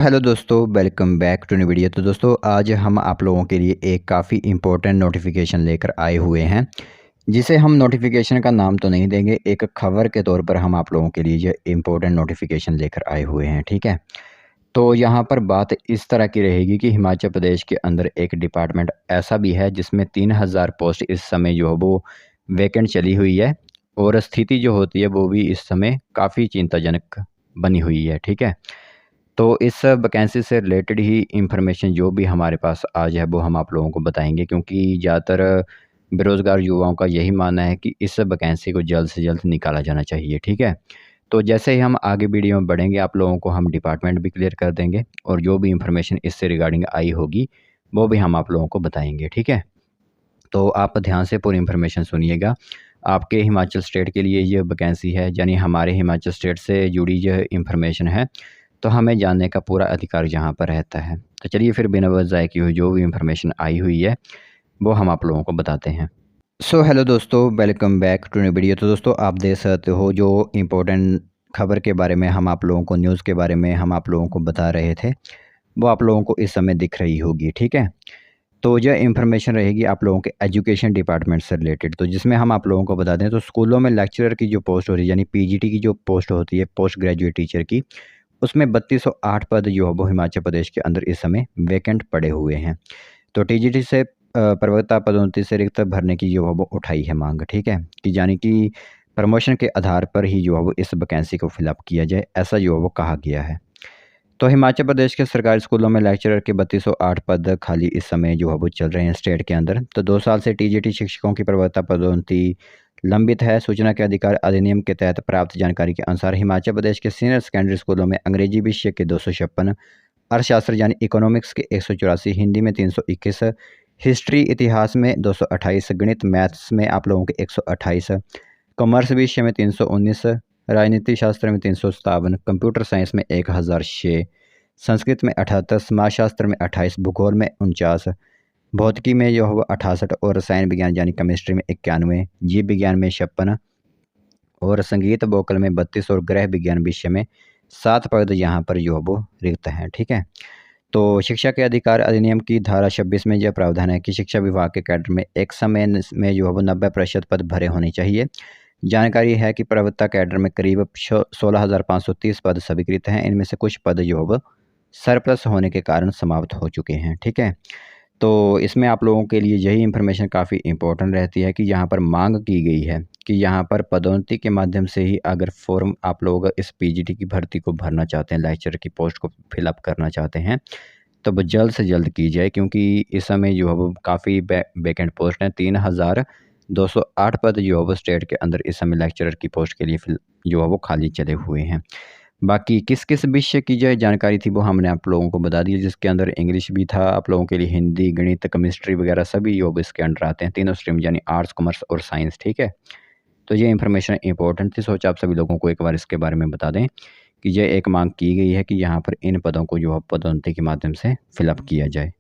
Hello दोस्तों, welcome back to new video. तो दोस्तों आज हम आप लोगों के लिए एक काफ़ी इम्पोर्टेंट नोटिफिकेशन लेकर आए हुए हैं, जिसे हम नोटिफिकेशन का नाम तो नहीं देंगे, एक खबर के तौर पर हम आप लोगों के लिए ये इम्पोर्टेंट नोटिफिकेशन लेकर आए हुए हैं। ठीक है, तो यहाँ पर बात इस तरह की रहेगी कि हिमाचल प्रदेश के अंदर एक डिपार्टमेंट ऐसा भी है जिसमें 3000 पोस्ट इस समय जो है वो वैकेंट चली हुई है, और स्थिति जो होती है वो भी इस समय काफ़ी चिंताजनक बनी हुई है। ठीक है, तो इस वैकेंसी से रिलेटेड ही इंफॉर्मेशन जो भी हमारे पास आज है वो हम आप लोगों को बताएंगे, क्योंकि ज़्यादातर बेरोज़गार युवाओं का यही मानना है कि इस वैकेंसी को जल्द से जल्द निकाला जाना चाहिए। ठीक है, तो जैसे ही हम आगे वीडियो में बढ़ेंगे आप लोगों को हम डिपार्टमेंट भी क्लियर कर देंगे, और जो भी इंफॉर्मेशन इससे रिगार्डिंग आई होगी वो भी हम आप लोगों को बताएंगे। ठीक है, तो आप ध्यान से पूरी इंफॉर्मेशन सुनिएगा। आपके हिमाचल स्टेट के लिए ये वैकेंसी है, यानी हमारे हिमाचल स्टेट से जुड़ी जो इंफॉर्मेशन है, तो हमें जानने का पूरा अधिकार यहाँ पर रहता है। तो चलिए फिर बिना वजह ज़ाय किए हुए जो भी इंफॉर्मेशन आई हुई है वो हम आप लोगों को बताते हैं। सो हेलो दोस्तों, welcome back to new video. तो दोस्तों आप देख सकते हो जो इम्पोर्टेंट खबर के बारे में हम आप लोगों को, न्यूज़ के बारे में हम आप लोगों को बता रहे थे, वो आप लोगों को इस समय दिख रही होगी। ठीक है, तो यह इंफॉर्मेशन रहेगी आप लोगों के एजुकेशन डिपार्टमेंट से रिलेटेड, तो जिसमें हम आप लोगों को बता दें तो स्कूलों में लेक्चरर की जो पोस्ट हो रही है, यानी पीजीटी की जो पोस्ट होती है, पोस्ट ग्रेजुएट टीचर की, उसमें 3208 पद जो है वो हिमाचल प्रदेश के अंदर इस समय वैकेंट पड़े हुए हैं। तो टीजीटी से प्रवक्ता पदोन्नति से रिक्त भरने की जो है वो उठाई है मांग। ठीक है, कि यानी कि प्रमोशन के आधार पर ही जो है वो इस वैकेंसी को फिलअप किया जाए, ऐसा जो है वो कहा गया है। तो हिमाचल प्रदेश के सरकारी स्कूलों में लेक्चरर के 3208 पद खाली इस समय जो है वो चल रहे हैं स्टेट के अंदर। तो 2 साल से टीजीटी शिक्षकों की प्रवक्ता पदोन्नति लंबित है। सूचना के अधिकार अधिनियम के तहत प्राप्त जानकारी के अनुसार हिमाचल प्रदेश के सीनियर सेकेंडरी स्कूलों में अंग्रेजी विषय के 256, अर्थशास्त्र यानी इकोनॉमिक्स के 184, हिंदी में 321, हिस्ट्री इतिहास में 228, गणित मैथ्स में आप लोगों के 128, कॉमर्स विषय में 319, राजनीति शास्त्र में 357, कंप्यूटर साइंस में 1006, संस्कृत में 78, समाजशास्त्र में 28, भूगोल में 49, भौतिकी में जो है वो 68, और रसायन विज्ञान यानी केमिस्ट्री में 91, जीव विज्ञान में 56, और संगीत वोकल में 32, और गृह विज्ञान विषय में 7 पद यहाँ पर जो है वो रिक्त हैं। ठीक है, तो शिक्षा के अधिकार अधिनियम की धारा 26 में यह प्रावधान है कि शिक्षा विभाग के कैडर में एक समय में जो है वो 90% पद भरे होने चाहिए। जानकारी है कि प्रवक्ता कैडर में करीब 16,530 पद स्वीकृत हैं। इनमें से कुछ पद जो है वो सरप्लस होने के कारण समाप्त हो चुके हैं। ठीक है, तो इसमें आप लोगों के लिए यही इंफॉर्मेशन काफ़ी इम्पोर्टेंट रहती है कि यहाँ पर मांग की गई है कि यहाँ पर पदोन्नति के माध्यम से ही अगर फॉर्म आप लोग इस पीजीटी की भर्ती को भरना चाहते हैं, लेक्चर की पोस्ट को फिलअप करना चाहते हैं, तो वो जल्द से जल्द की जाए, क्योंकि इस समय जो है वो काफ़ी वैकेंट पोस्ट हैं। 3208 पद जो है वो स्टेट के अंदर इस समय लेक्चरर की पोस्ट के लिए जो है वो खाली चले हुए हैं। बाकी किस किस विषय की जो जानकारी थी वो हमने आप लोगों को बता दी, जिसके अंदर इंग्लिश भी था आप लोगों के लिए, हिंदी, गणित, केमिस्ट्री वगैरह सभी योग इसके अंडर आते हैं, तीनों स्ट्रीम यानी आर्ट्स, कॉमर्स और साइंस। ठीक है, तो ये इन्फॉर्मेशन इंपॉर्टेंट थी, सोचा आप सभी लोगों को एक बार इसके बारे में बता दें कि ये एक मांग की गई है कि यहाँ पर इन पदों को जो है पदोन्नति के माध्यम से फिलअप किया जाए।